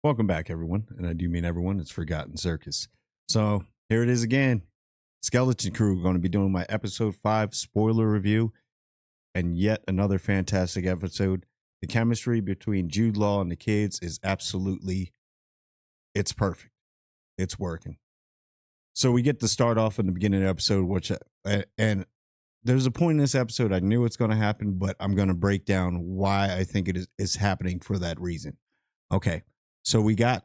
Welcome back, everyone. And I do mean everyone. It's Forgotten Circus. So here it is again. Skeleton Crew going to be doing my episode 5 spoiler review and yet another fantastic episode. The chemistry between Jude Law and the kids is absolutely, it's perfect. It's working. So we get to start off in the beginning of the episode, and there's a point in this episode I knew it's going to happen, but I'm going to break down why I think is happening for that reason. Okay. So we got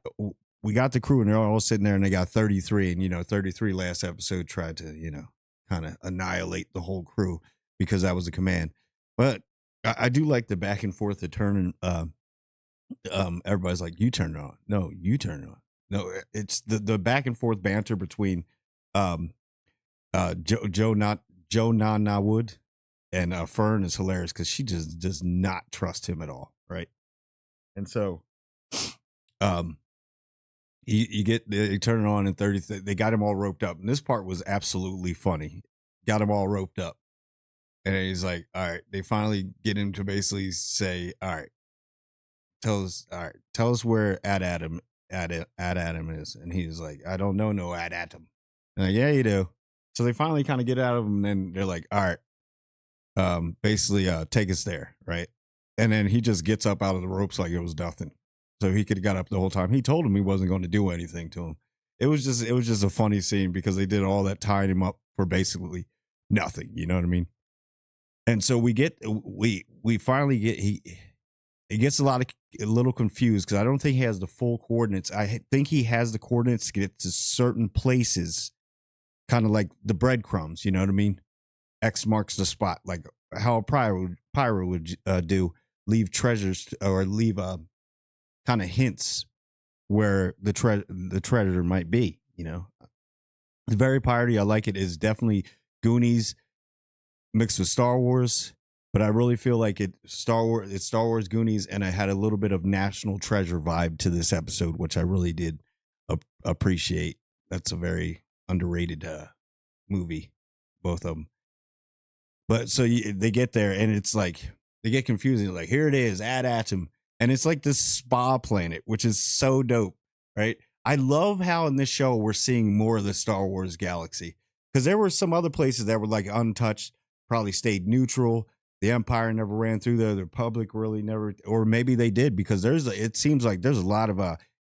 the crew and they're all sitting there and they got 33, and 33 last episode tried to kind of annihilate the whole crew because that was a command. But I do like the back and forth, the turn. Everybody's like, you turn it on, no, you turn it on, no. It's the back and forth banter between um Joe not Wood and Fern is hilarious because she just does not trust him at all, right? And so um you turn it on in 30. They got him all roped up, and this part was absolutely funny. Got him all roped up, and he's like, "All right." They finally get him to basically say, "All right, tell us where Ad Adam is," and he's like, "I don't know, no Ad Adam." And like, yeah, you do. So they finally kind of get out of him, and then they're like, "All right, basically, take us there, right?" And then he just gets up out of the ropes like it was nothing. So he could have got up the whole time. He told him he wasn't going to do anything to him. It was just a funny scene because they did all that tying him up for basically nothing. You know what I mean? And so we finally get he gets a little confused because I don't think he has the full coordinates. I think he has the coordinates to get to certain places, kind of like the breadcrumbs. You know what I mean? X marks the spot, like how a pyro would do, leave treasures or leave kind of hints where the treasure might be. It's very piratey. I like it. It's definitely Goonies mixed with Star Wars, but I really feel like it's Star Wars Goonies, and I had a little bit of National Treasure vibe to this episode, which I really did appreciate. That's a very underrated movie, both of them. But so they get there, and it's like they get confusing. Like, here it is, Ad Atom, and it's like this spa planet, which is so dope, right? I love how in this show we're seeing more of the Star Wars galaxy because there were some other places that were like untouched, probably stayed neutral. The Empire never ran through there. The Republic really never, or maybe they did because it seems like there's a lot of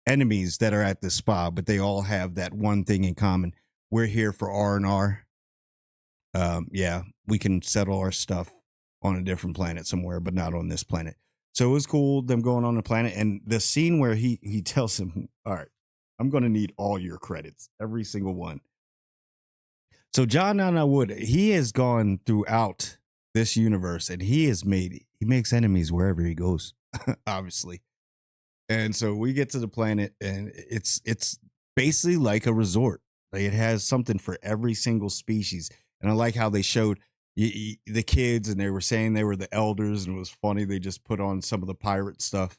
enemies that are at the spa, but they all have that one thing in common. We're here for R&R. Yeah, we can settle our stuff on a different planet somewhere, but not on this planet. So it was cool them going on the planet, and the scene where he tells him, "All right, I'm going to need all your credits, every single one." So John Nana Wood, he has gone throughout this universe, and he makes enemies wherever he goes, obviously. And so we get to the planet, and it's basically like a resort. Like it has something for every single species. And I like how they showed the kids, and they were saying they were the elders, and it was funny. They just put on some of the pirate stuff,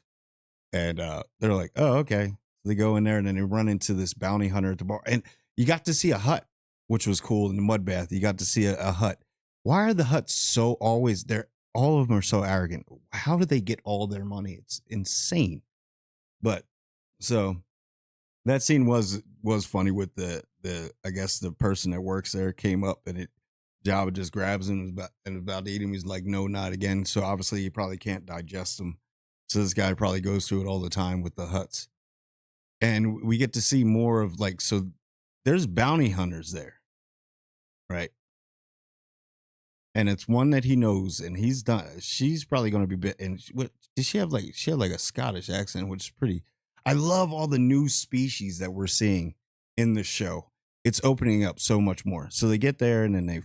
and they're like, "Oh, okay." So they go in there, and then they run into this bounty hunter at the bar, and you got to see a hut, which was cool in the mud bath. You got to see a hut. Why are the huts so always there? All of them are so arrogant. How do they get all their money? It's insane. But so that scene was funny with the I guess the person that works there came up, and Jabba just grabs him and about to eat him. He's like, no, not again. So obviously he probably can't digest them. So this guy probably goes through it all the time with the huts. And we get to see more of like, so there's bounty hunters there, right? And it's one that he knows, and he's done. She's probably going to be bit. And what did she have? Like she had like a Scottish accent, which is pretty. I love all the new species that we're seeing in the show. It's opening up so much more. So they get there, and then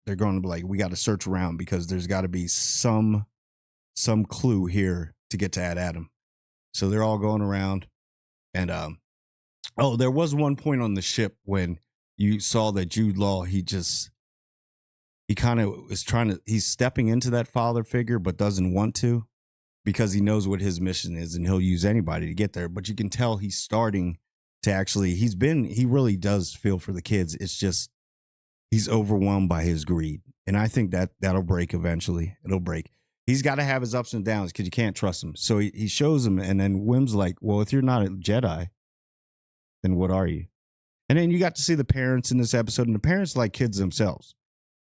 they're going to be like, we got to search around because there's got to be some clue here to get to Ad Adam. So they're all going around, and there was one point on the ship when you saw that Jude Law, he kind of is he's stepping into that father figure, but doesn't want to because he knows what his mission is, and he'll use anybody to get there. But you can tell he's starting to actually, he really does feel for the kids. It's just, he's overwhelmed by his greed. And I think that'll break eventually. It'll break. he's got to have his ups and downs because you can't trust him. So he shows him, and then Wim's like, well, if you're not a Jedi, then what are you? And then you got to see the parents in this episode, and the parents like kids themselves.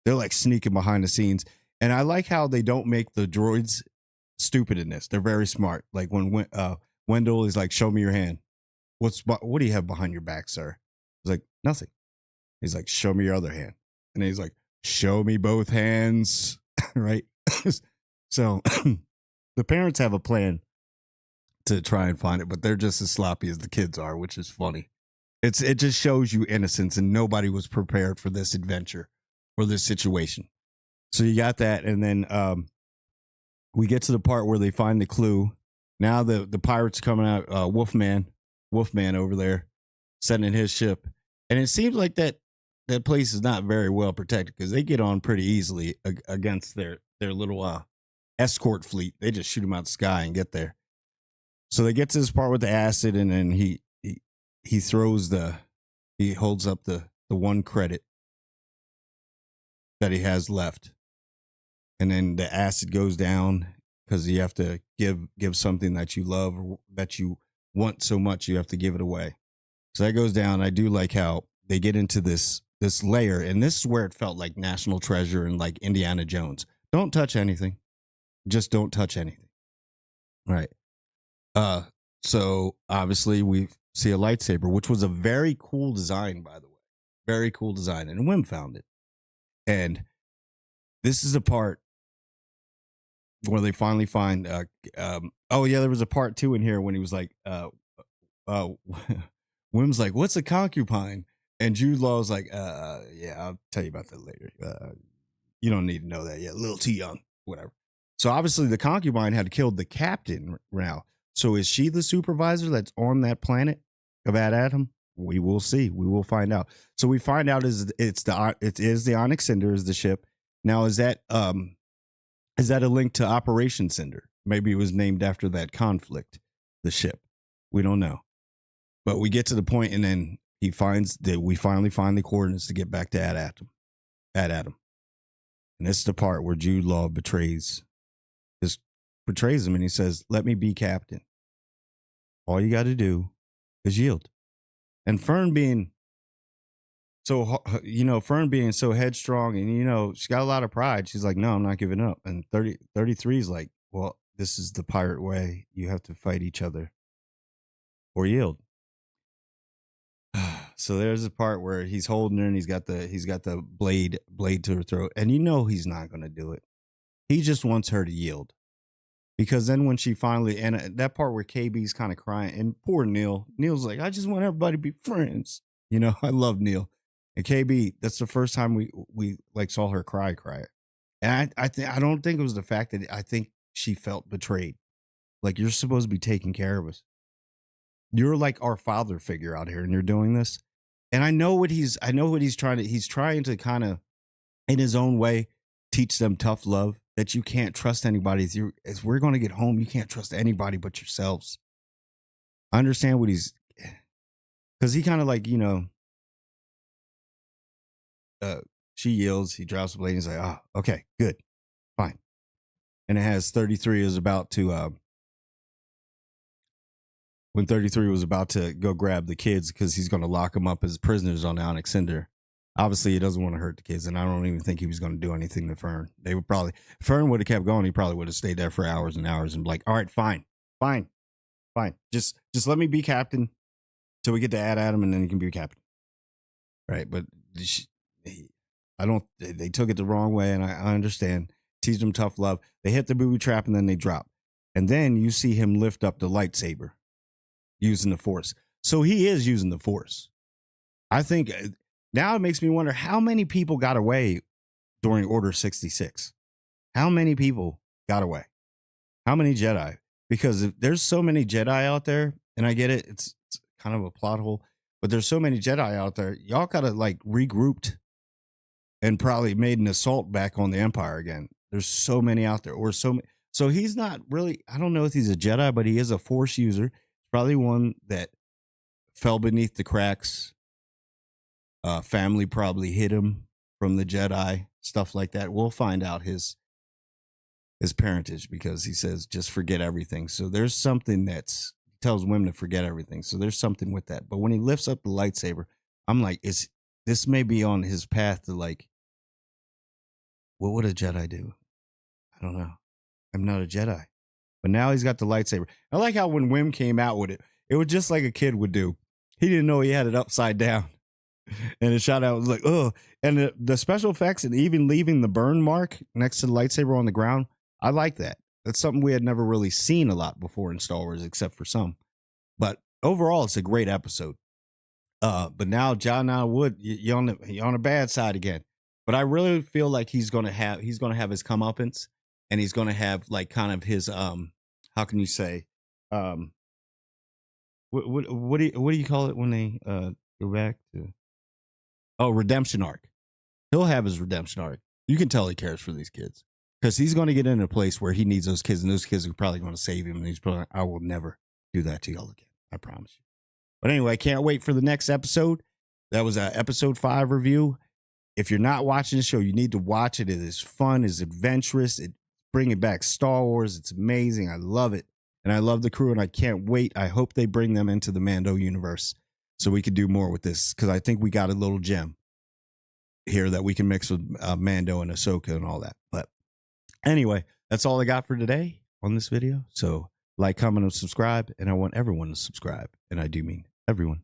They're like sneaking behind the scenes. And I like how they don't make the droids stupid in this. They're very smart. Like when Wendell is like, show me your hand. What do you have behind your back, sir? He's like, nothing. He's like, show me your other hand. And then he's like, show me both hands. Right? So the parents have a plan to try and find it, but they're just as sloppy as the kids are, which is funny. It just shows you innocence, and nobody was prepared for this adventure or this situation. So you got that, and then we get to the part where they find the clue. Now the pirates coming out, Wolfman over there, sending his ship, and it seems like that place is not very well protected because they get on pretty easily against their little escort fleet. They just shoot them out the sky and get there. So they get to this part with the acid, and then he holds up the one credit that he has left, and then the acid goes down because you have to give something that you love, that you want so much, you have to give it away. So that goes down. I do like how they get into this layer, and this is where it felt like National Treasure and like Indiana Jones. Don't touch anything. Just don't touch anything. Right. So obviously we see a lightsaber, which was a very cool design, by the way. Very cool design. And Wim found it. And this is a part where they finally find oh yeah, there was a part 2 in here when he was like Wim's like, what's a concubine? And Jude Law's like, yeah, I'll tell you about that later. You don't need to know that yet. A little too young, whatever. So obviously the concubine had killed the captain now. So is she the supervisor that's on that planet of Adam? We will see. We will find out. So we find out it is the Onyx Cinder is the ship. Now is that a link to Operation Cinder? Maybe it was named after that conflict, the ship. We don't know. But we get to the point, and then we finally find the coordinates to get back to Adam. And this is the part where Jude Law betrays him, and he says, let me be captain. All you got to do is yield. And Fern being so headstrong, and she's got a lot of pride, she's like, no, I'm not giving up. And 33 is like, well, this is the pirate way. You have to fight each other or yield. So there's a part where he's holding her, and he's got the blade to her throat, and he's not going to do it. He just wants her to yield. Because then when she finally, and that part where KB's kind of crying, and poor Neil's like, I just want everybody to be friends. I love Neil. And KB, that's the first time we like saw her cry. And I don't think it was the fact that I think she felt betrayed. Like, you're supposed to be taking care of us. You're like our father figure out here, and you're doing this. And I know what he's trying to kind of, in his own way, teach them tough love, that you can't trust anybody. As we're going to get home, you can't trust anybody but yourselves. I understand what because he kind of like, she yields, he drops the blade, and he's like, oh, okay, good, fine. And it has 33 is about to, when 33 was about to go grab the kids, because he's going to lock them up as prisoners on the Onyx Cinder. Obviously, he doesn't want to hurt the kids, and I don't even think he was going to do anything to Fern. Fern would have kept going. He probably would have stayed there for hours and hours and be like, all right, fine. Just let me be captain till we get to Adam, and then you can be captain. Right? But they took it the wrong way, and I understand. Teach them tough love. They hit the booby trap, and then they drop. And then you see him lift up the lightsaber using the Force. So he is using the Force. I think... Now it makes me wonder how many people got away during Order 66. How many people got away? How many Jedi? Because if there's so many Jedi out there, and I get it, it's kind of a plot hole, but there's so many Jedi out there, y'all gotta like regrouped and probably made an assault back on the Empire again. There's so many out there, so he's not really, I don't know if he's a Jedi, but he is a Force user. Probably one that fell beneath the cracks. Family probably hid him from the Jedi, stuff like that. We'll find out his his parentage, because he says just forget everything. So there's something that's tells women to forget everything. So there's something with that. But when he lifts up the lightsaber, I'm like, is this may be on his path to like, what would a Jedi do? I don't know. I'm not a Jedi. But now he's got the lightsaber. I like how when Wim came out with it, it was just like a kid would do. He didn't know he had it upside down. And the shot out was like, oh. And the special effects and even leaving the burn mark next to the lightsaber on the ground, I like that. That's something we had never really seen a lot before in Star Wars, except for some. But overall, it's a great episode. But now John Wood, you're on the bad side again. But I really feel like he's gonna have his comeuppance, and he's gonna have like kind of his how can you say what do you call it when they go back to redemption arc. He'll have his redemption arc. You can tell he cares for these kids because he's going to get in a place where he needs those kids, and those kids are probably going to save him. And he's probably like, I will never do that to y'all again. I promise you. But anyway, I can't wait for the next episode. That was a episode 5 review. If you're not watching the show, you need to watch it. It is fun. It's adventurous. It's bringing back Star Wars. It's amazing. I love it. And I love the crew, and I can't wait. I hope they bring them into the Mando universe so we can do more with this, because I think we got a little gem here that we can mix with Mando and Ahsoka and all that. But anyway, that's all I got for today on this video. So like, comment, and subscribe. And I want everyone to subscribe. And I do mean everyone.